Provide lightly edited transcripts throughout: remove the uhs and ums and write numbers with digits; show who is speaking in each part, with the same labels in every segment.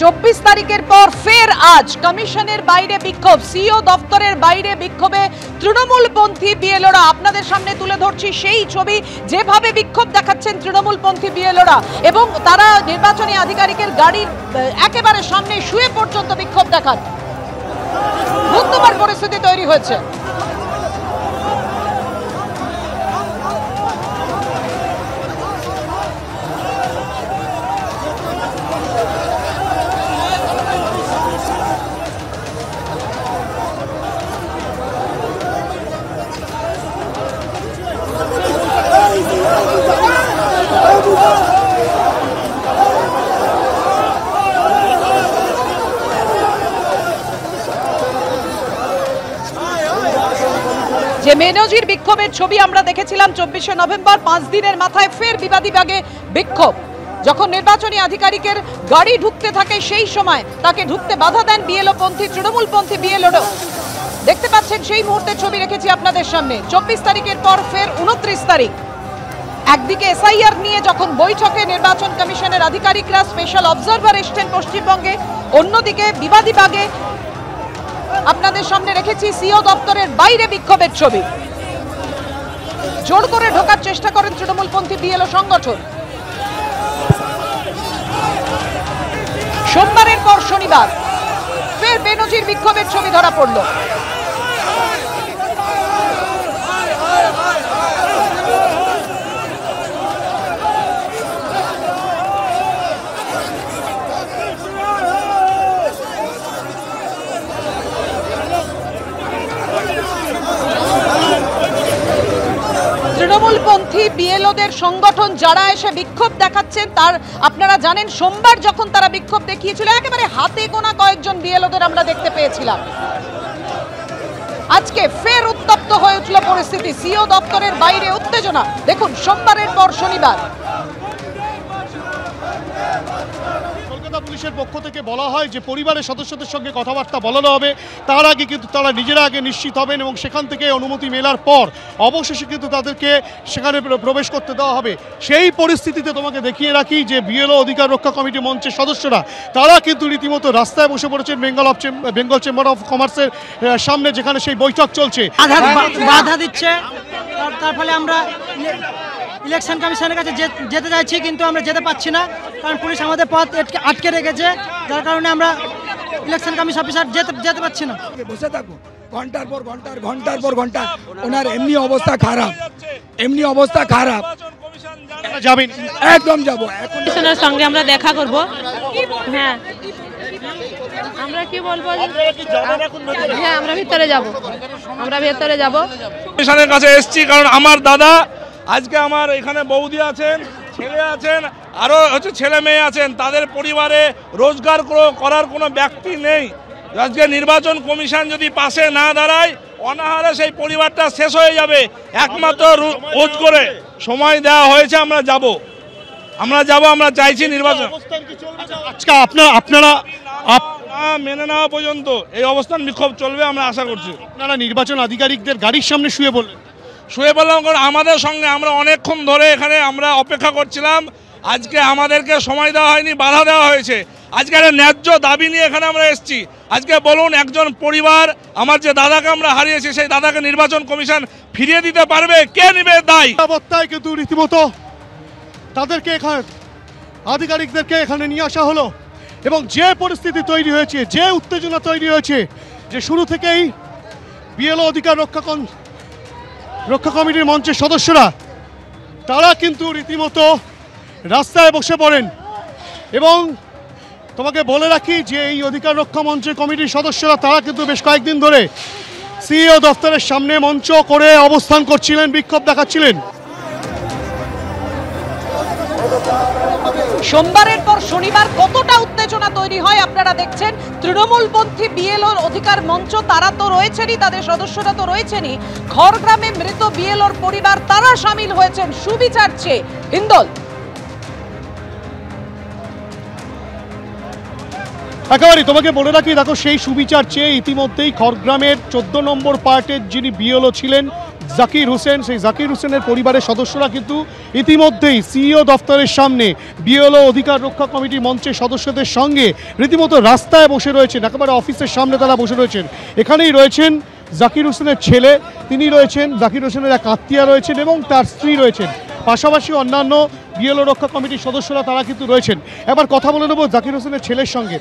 Speaker 1: 24 তারিখের পর ফের আজ কমিশনের বাইরে বিক্ষোভ, সিইও দপ্তরের বাইরে বিক্ষোভে তৃণমূলপন্থী বিএলওরা। আপনাদের সামনে তুলে ধরছি সেই ছবি, যেভাবে বিক্ষোভ দেখাচ্ছেন তৃণমূলপন্থী বিএলওরা এবং তারা নির্বাচনী আধিকারিকের গাড়ির একেবারে সামনে শুয়ে পর্যন্ত বিক্ষোভ দেখান। ধুন্ধুমার পরিস্থিতি তৈরি হয়েছে। যে মেনজির বিক্ষোভের ছবি আমরা দেখেছিলাম 24শে নভেম্বর, 5 দিনের মাথায় ফের বিবাদীবাগে বিক্ষোভ। যখন নির্বাচনী আধিকারিকের গাড়ি ঢুকতে থাকে সেই সময় তাকে ঢুকতে বাধা দেন বিএলও পন্থী, তৃণমূলপন্থী বিএলও। দেখতে পাচ্ছেন সেই মুহূর্তের ছবি রেখেছি আপনাদের সামনে। 24 তারিখের পর ফের 29 তারিখ। একদিকে এসআইআর নিয়ে যখন বৈঠকে নির্বাচন কমিশনের আধিকারিকরা স্পেশাল অবজারভার এসছেন পশ্চিমবঙ্গে, অন্যদিকে বিবাদীবাগে আপনাদের সামনে রেখেছি সিইও দপ্তরের বাইরে বিক্ষোভের ছবি। জোর করে ঢোকার চেষ্টা করেন তৃণমূলপন্থী বিএলও সংগঠন। সোমবারের পর শনিবার ফের বেনজির বিক্ষোভের ছবি ধরা পড়ল। তৃণমূলপন্থী বিএলওদের সংগঠন যারা এসে বিক্ষোভ দেখাচ্ছেন, তার আপনারা জানেন সোমবার যখন তারা বিক্ষোভ দেখিয়েছিল একেবারে হাতে গোনা কয়েকজন বিএলওদের আমরা দেখতে পেয়েছিলাম। আজকে ফের উত্তপ্ত হয়ে উঠল পরিস্থিতি, সিইও দপ্তরের বাইরে উত্তেজনা। দেখুন সোমবারের পর শনিবার।
Speaker 2: পুলিশের পক্ষ থেকে বলা হয় যে পরিবারের সদস্যদের সঙ্গে কথাবার্তা বলানো হবে, তার আগে কিন্তু তারা নিজেরা আগে নিশ্চিত হবেন এবং সেখান থেকে অনুমতি মেলার পর অবশেষে কিন্তু তাদেরকে সেখানে প্রবেশ করতে দেওয়া হবে। সেই পরিস্থিতিতে তোমাকে দেখিয়ে রাখি যে বিএলও অধিকার রক্ষা কমিটি মঞ্চের সদস্যরা তারা কিন্তু রীতিমতো রাস্তায় বসে পড়েছেন বেঙ্গল চেম্বার অফ কমার্সের সামনে, যেখানে সেই বৈঠক চলছে।
Speaker 3: বাধা দিচ্ছে, তার ফলে আমরা ইলেকশন কমিশনের কাছে যেতে চাইছি, কিন্তু আমরা যেতে পারছি না, কারণ পুলিশ আমাদের পথ আটকে রেখেছে, যার কারণে আমরা ইলেকশন কমিশন অফিসার যেতে পারছি না।
Speaker 4: বসে থাকবো ঘন্টার পর ঘন্টা। ওনার এমনি অবস্থা খারাপ।
Speaker 2: যাবেন?
Speaker 4: একদম যাবো।
Speaker 5: কমিশনের সঙ্গে আমরা দেখা করব। হ্যাঁ, আমরা কি বলবো? হ্যাঁ, আমরা ভিতরে যাব।
Speaker 6: কমিশনের কাছে এসেছি কারণ আমার দাদা, আজকে আমার এখানে বৌদি আছেন, ছেলে আছেন, আরও ছেলে মেয়ে আছেন, তাদের পরিবারে রোজগার করার কোনো ব্যক্তি নেই। আজকে নির্বাচন কমিশন যদি পাশে না দাঁড়ায়, অনাহারে সেই পরিবারটা শেষ হয়ে যাবে। একমাত্র রোজ করে সময় দেওয়া হয়েছে, আমরা যাব, আমরা চাইছি নির্বাচন।
Speaker 2: আজকে আপনারা
Speaker 6: মেনে নেওয়া পর্যন্ত এই অবস্থান বিক্ষোভ চলবে, আমরা আশা করছি।
Speaker 2: আপনারা নির্বাচন আধিকারিকদের গাড়ির সামনে শুয়ে
Speaker 6: বললাম কারণ আমাদের সঙ্গে আমরা অনেকক্ষণ ধরে এখানে আমরা অপেক্ষা করছিলাম। আজকে আমাদেরকে সময় দেওয়া হয়নি, বাধা দেওয়া হয়েছে। আজকে একটা ন্যায্য দাবি নিয়ে এখানে আমরা এসেছি। আজকে বলুন, একজন পরিবার, আমার যে দাদাকে আমরা হারিয়েছি, সেই দাদাকে নির্বাচন কমিশন ফিরিয়ে দিতে পারবে? কে নেবে দায়?
Speaker 2: অবস্থায় কিন্তু রীতিমতো তাদেরকে এখানে আধিকারিকদেরকে এখানে নিয়ে আসা হলো এবং যে পরিস্থিতি তৈরি হয়েছে, যে উত্তেজনা তৈরি হয়েছে, যে শুরু থেকেই বিএলও অধিকার রক্ষা কমিটির মঞ্চের সদস্যরা তারা কিন্তু রীতিমতো রাস্তায় বসে পড়েন। এবং তোমাকে বলে রাখি যে এই অধিকার রক্ষা মঞ্চের কমিটির সদস্যরা তারা কিন্তু বেশ কয়েকদিন ধরে সিইও দপ্তরের সামনে মঞ্চ করে অবস্থান করছিলেন, বিক্ষোভ দেখাচ্ছিলেন।
Speaker 1: সোমবারের পর শনিবার কতটা উত্তেজনা তৈরি হয় আপনারা দেখছেন। তৃণমূলপন্থী বিএলওর অধিকার মঞ্চ তারা তো রয়েছেনই, তাদের সদস্যরা তো রয়েছেনই, খড়গ্রামে মৃত বিএলওর পরিবার তারা সামিল হয়েছেন সুবিচার চেয়ে হিন্দল।
Speaker 2: একেবারে তোমাকে বলে রাখি, দেখো সেই সুবিচার চেয়ে ইতিমধ্যেই খড়গ্রামের 14 নম্বর পার্টের যিনি বিএলও ছিলেন, জাকির হোসেন, সেই জাকির হোসেনের পরিবারের সদস্যরা কিন্তু ইতিমধ্যেই সিইও দফতরের সামনে বিএলও অধিকার রক্ষা কমিটি মঞ্চের সদস্যদের সঙ্গে রীতিমতো রাস্তায় বসে রয়েছেন, একেবারে অফিসের সামনে তারা বসে রয়েছেন। এখানেই রয়েছেন জাকির হোসেনের ছেলে, তিনি রয়েছেন, জাকির হোসেনের এক আত্মীয়া রয়েছেন এবং তার স্ত্রী রয়েছেন, পাশাপাশি অন্যান্য বিএলও রক্ষা কমিটির সদস্যরা তারা কিন্তু রয়েছেন। এবার কথা বলে নেব জাকির হোসেনের ছেলের সঙ্গে।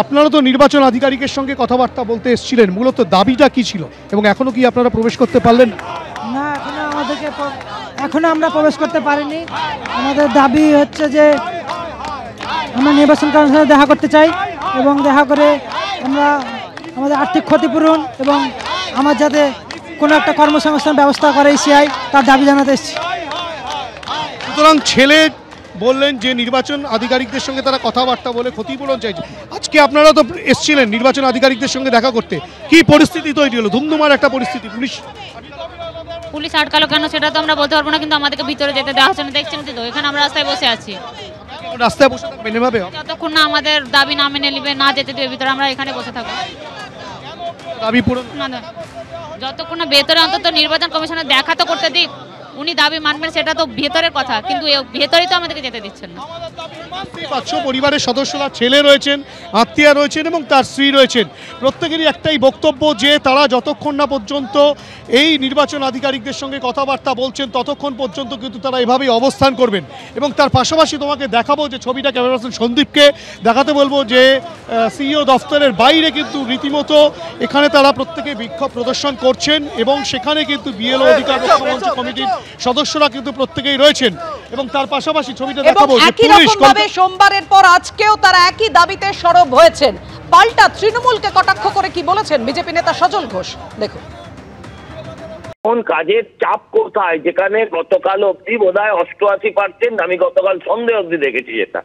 Speaker 2: আপনারা তো নির্বাচন আধিকারিকের সঙ্গে কথাবার্তা বলতে এসেছিলেন, মূলত দাবিটা কি ছিল এবং এখনো কি আপনারা প্রবেশ করতে পারলেন?
Speaker 3: না, এখনো আমরা প্রবেশ করতে পারিনি। আমাদের দাবি হচ্ছে যে আমরা নির্বাচন কমিশনের সাথে দেখা করতে চাই এবং দেখা করে আমরা আমাদের আর্থিক ক্ষতিপূরণ এবং আমার যাতে কোনো একটা কর্মসংস্থান ব্যবস্থা করে সিআই, তার দাবি জানাতে এসেছি।
Speaker 2: সুতরাং ছেলে বললেন যে নির্বাচন আধিকারিকদের সঙ্গে তারা কথাবার্তা বলে ক্ষতিপূরণ চাইছে। আজকে আপনারা তো এসেছিলেন নির্বাচন আধিকারিকদের সঙ্গে দেখা করতে, কি পরিস্থিতি তৈরি হলো? ধুমধুমার একটা পরিস্থিতি,
Speaker 7: পুলিশ আটকালো কেন সেটা তো আমরা বলতে পারবো না, কিন্তু আমাদেরকে ভিতরে যেতে দেওয়া হচ্ছে না। দেখছেন তো এখানে আমরা রাস্তায় বসে আছি,
Speaker 2: রাস্তায় বসে থাকবেন এভাবে?
Speaker 7: যতক্ষণ না আমাদের দাবি না মেনে নিবে, না যেতে দেবে ভিতরে, আমরা এখানে বসে থাকবো।
Speaker 2: দাবি পূরণ
Speaker 7: না, যতক্ষণ না ভেতরে অন্তত নির্বাচন কমিশনের দেখা তো করতে দিক, উনি দাবি মানবেন সেটা তো ভেতরের কথা, কিন্তু ভেতরেই তো আমাদেরকে যেতে দিচ্ছেন না।
Speaker 2: পরিবারের সদস্যরা, ছেলে রয়েছেন, আত্মীয়া রয়েছেন এবং তার স্ত্রী রয়েছেন, প্রত্যেকেরই একটাই বক্তব্য যে তারা যতক্ষণ না পর্যন্ত এই নির্বাচন আধিকারিকদের সঙ্গে কথাবার্তা বলছেন ততক্ষণ পর্যন্ত কিন্তু তারা এভাবেই অবস্থান করবেন। এবং তার পাশাপাশি তোমাকে দেখাবো যে ছবিটা, ক্যামেরা পার্সন সন্দীপকে দেখাতে বলবো যে সিইও দফতরের বাইরে কিন্তু রীতিমতো এখানে তারা প্রত্যেকে বিক্ষোভ প্রদর্শন করছেন এবং সেখানে কিন্তু বিএলও অধিকার রক্ষা মঞ্চ কমিটির সদস্যরা কিন্তু প্রত্যেকেই রয়েছেন। এবং তার পাশাপাশি ছবিটা দেখাবো যে পুলিশ
Speaker 1: সোমবারের পর আজকেও তারা একই দাবিতে সরব হয়েছেন। পাল্টা তৃণমূলকে কটাক্ষ করে কি বলেছেন বিজেপি নেতা সজল ঘোষ, দেখুন।
Speaker 8: কোন কাজের চাপ কোথায়, যেখানে গতকাল অবধি বোধহয় 88%, আমি গতকাল সন্ধ্যে অবধি দেখেছি যেটা,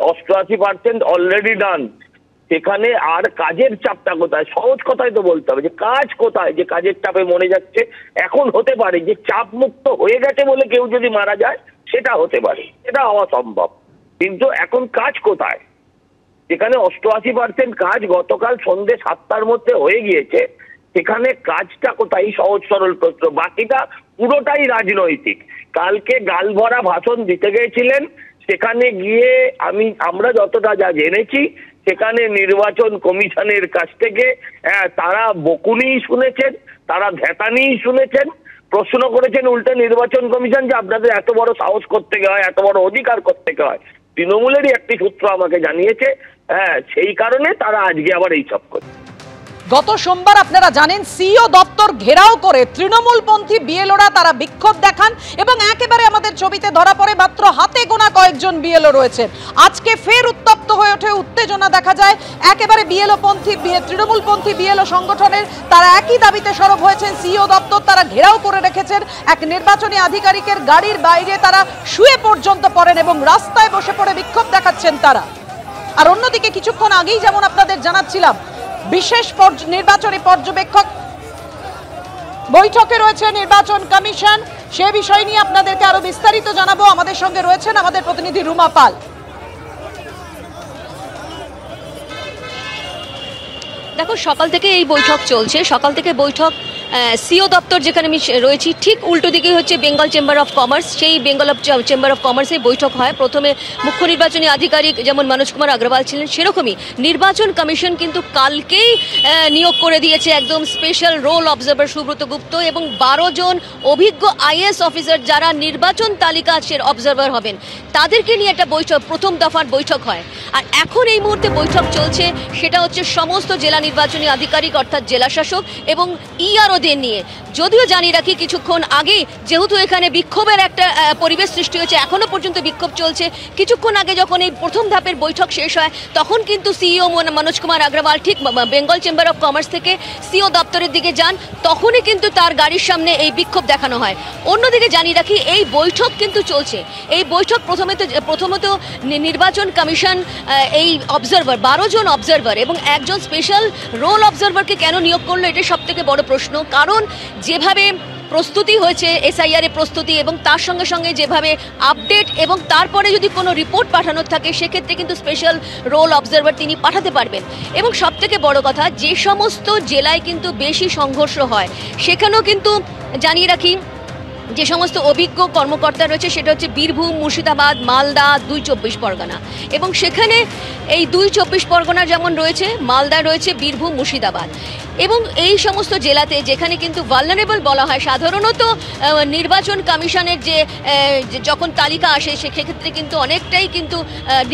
Speaker 8: 88% অলরেডি ডান, সেখানে আর কাজের চাপটা কোথায়? সহজ কথাই তো বলতে হবে যে কাজ কোথায়, যে কাজের চাপে মরে যাচ্ছে। এখন হতে পারে যে চাপ মুক্ত হয়ে গেছে বলে কেউ যদি মারা যায়, সেটা হতে পারে, এটা হওয়া সম্ভব, কিন্তু এখন কাজ কোথায়? যেখানে 88% কাজ গতকাল সন্ধ্যে 7টার মধ্যে হয়ে গিয়েছে, সেখানে কাজটা কোথায়? সহজ সরল প্রশ্ন। বাকিটা পুরোটাই রাজনৈতিক। কালকে গালভরা ভাষণ দিতে গিয়েছিলেন, সেখানে গিয়ে আমরা যতটা যা জেনেছি, সেখানে নির্বাচন কমিশনের কাছ থেকে তারা বকুনি শুনেছেন, তারা ভেতানি শুনেছেন, প্রশ্ন করেছেন উল্টে নির্বাচন কমিশন যে আপনাদের এত বড় সাহস করতে হয়, এত বড় অধিকার করতে হয়। তৃণমূলেরই একটি সূত্র আমাকে জানিয়েছে, সেই কারণে তারা আজকে আবার এইসব করছে।
Speaker 1: গত সোমবার আপনারা জানেন সিইও দপ্তর ঘেরাও করে তৃণমূলপন্থী বিএলওরা তারা বিক্ষোভ দেখান এবং একেবারে আমাদের ছবিতে ধরা পড়ে মাত্র হাতে গোনা কয়েকজন বিএলও রয়েছেন। আজকে ফের উত্তপ্ত হয়ে ওঠে, উত্তেজনা দেখা যায়। একেবারে তৃণমূলপন্থী বিএলও সংগঠনের তারা একই দাবিতে সরব হয়েছেন। সিইও দপ্তর তারা ঘেরাও করে রেখেছেন, এক নির্বাচনী আধিকারিকের গাড়ির বাইরে তারা শুয়ে পর্যন্ত পড়েন এবং রাস্তায় বসে পড়ে বিক্ষোভ দেখাচ্ছেন তারা। আর অন্যদিকে কিছুক্ষণ আগেই যেমন আপনাদের জানাচ্ছিলাম, বিশেষ নির্বাচনী পর্যবেক্ষক বৈঠকে রয়েছে নির্বাচন কমিশন, সে বিষয় নিয়ে আপনাদেরকে আরো বিস্তারিত জানাবো। আমাদের সঙ্গে রয়েছেন আমাদের প্রতিনিধি রুমা পাল।
Speaker 9: দেখো, সকাল থেকে এই বৈঠক চলছে। সকাল থেকে বৈঠক সিও দপ্তর যেখানে আমি রয়েছি ঠিক উল্টো দিকে হচ্ছে বেঙ্গল চেম্বার অফ কমার্স। সেই বেঙ্গল চেম্বার অফ কমার্সে বৈঠক হয়। প্রথমে মুখ্য নির্বাচনী আধিকারিক যেমন মনোজ কুমার আগরওয়াল ছিলেন, সেরকমই নির্বাচন কমিশন কিন্তু কালকেই নিয়োগ করে দিয়েছে একদম স্পেশাল রোল অবজারভার সুব্রত গুপ্ত এবং 12 জন অভিজ্ঞ আইএএস অফিসার যারা নির্বাচন তালিকা অবজারভার হবেন, তাদেরকে নিয়ে একটা বৈঠক, প্রথম দফার বৈঠক হয়। আর এখন এই মুহূর্তে বৈঠক চলছে, সেটা হচ্ছে সমস্ত জেলা নির্বাচনী আধিকারিক অর্থাৎ জেলা শাসক এবং ইআরওদের নিয়ে। যদিও জানি রাখি কিছুক্ষণ আগে যেহেতু এখানে বিক্ষোভের একটা পরিবেশ সৃষ্টি হয়েছে, এখনো পর্যন্ত বিক্ষোভ চলছে। কিছুক্ষণ আগে যখন এই প্রথম ধাপের বৈঠক শেষ হয়, তখন কিন্তু সিইও মনোজ কুমার আগরওয়াল ঠিক বেঙ্গল চেম্বার অফ কমার্স থেকে সিইও দপ্তরের দিকে যান, তখনই কিন্তু তার গাড়ির সামনে এই বিক্ষোভ দেখানো হয়। অন্যদিকে জানি রাখি এই বৈঠক কিন্তু চলছে। এই বৈঠক প্রথমত নির্বাচন কমিশন এই অবজারভার 12 জন অবজারভার এবং একজন স্পেশাল রোল অবজারভারকে কেন নিয়োগ করলো, এটা সব থেকে বড় প্রশ্ন। কারণ যেভাবে প্রস্তুতি হয়েছে এসআইআর এর প্রস্তুতি এবং তার সঙ্গে সঙ্গে যেভাবে আপডেট এবং তারপরে যদি কোনো রিপোর্ট পাঠানোর থাকে, সেক্ষেত্রে কিন্তু স্পেশাল রোল অবজারভার তিনি পাঠাতে পারবেন। এবং সব থেকে বড় কথা, যে সমস্ত জেলায় কিন্তু বেশি সংঘর্ষ হয়, সেখানেও কিন্তু জানিয়ে রাখি যে সমস্ত অভিজ্ঞ কর্মকর্তা রয়েছে সেটা হচ্ছে বীরভূম, মুর্শিদাবাদ, মালদা, 2 চব্বিশ পরগনা, এবং সেখানে এই 2 চব্বিশ পরগনা যেমন রয়েছে, মালদা রয়েছে, বীরভূম, মুর্শিদাবাদ, এবং এই সমস্ত জেলাতে যেখানে কিন্তু ভালনারেবল বলা হয় সাধারণত নির্বাচন কমিশনের যে যখন তালিকা আসে সেক্ষেত্রে কিন্তু অনেকটাই কিন্তু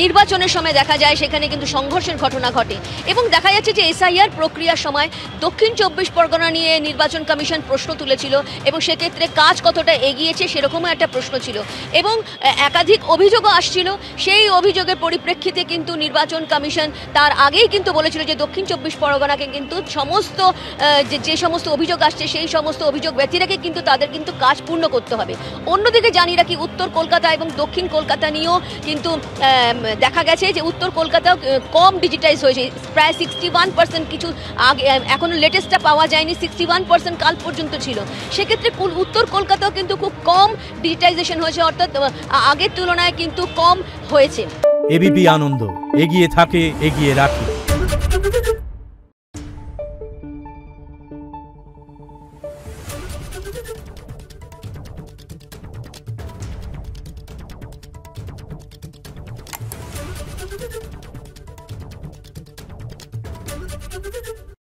Speaker 9: নির্বাচনের সময় দেখা যায় সেখানে কিন্তু সংঘর্ষের ঘটনা ঘটে, এবং দেখা যাচ্ছে যে এসআইআর প্রক্রিয়ার সময় দক্ষিণ চব্বিশ পরগনা নিয়ে নির্বাচন কমিশন প্রশ্ন তুলেছিল এবং সেক্ষেত্রে কাজ কতটা এগিয়েছে সেরকমও একটা প্রশ্ন ছিল, এবং একাধিক অভিযোগও আসছিল। সেই অভিযোগের পরিপ্রেক্ষিতে কিন্তু নির্বাচন কমিশন তার আগেই কিন্তু বলেছিল যে দক্ষিণ চব্বিশ পরগনাকে কিন্তু সমস্ত যে সমস্ত অভিযোগ আসছে সেই সমস্ত অভিযোগ ব্যতি রেখে কিন্তু তাদের কিন্তু কাজ পূর্ণ করতে হবে। অন্যদিকে জানিয়ে রাখি উত্তর কলকাতা এবং দক্ষিণ কলকাতা নিয়েও কিন্তু দেখা গেছে যে উত্তর কলকাতাও কম ডিজিটাইজ হয়েছে, প্রায় 61%, কিছু আগে এখনও লেটেস্টটা পাওয়া যায়নি, 61% কাল পর্যন্ত ছিল। সেক্ষেত্রে উত্তর কলকাতাও কিন্তু খুব কম ডিজিটাইজেশন হয়েছে, অর্থাৎ আগের তুলনায় কিন্তু কম হয়েছে।
Speaker 10: এবিপি আনন্দ, এগিয়ে থাকে, এগিয়ে রাখে।
Speaker 11: Thank you.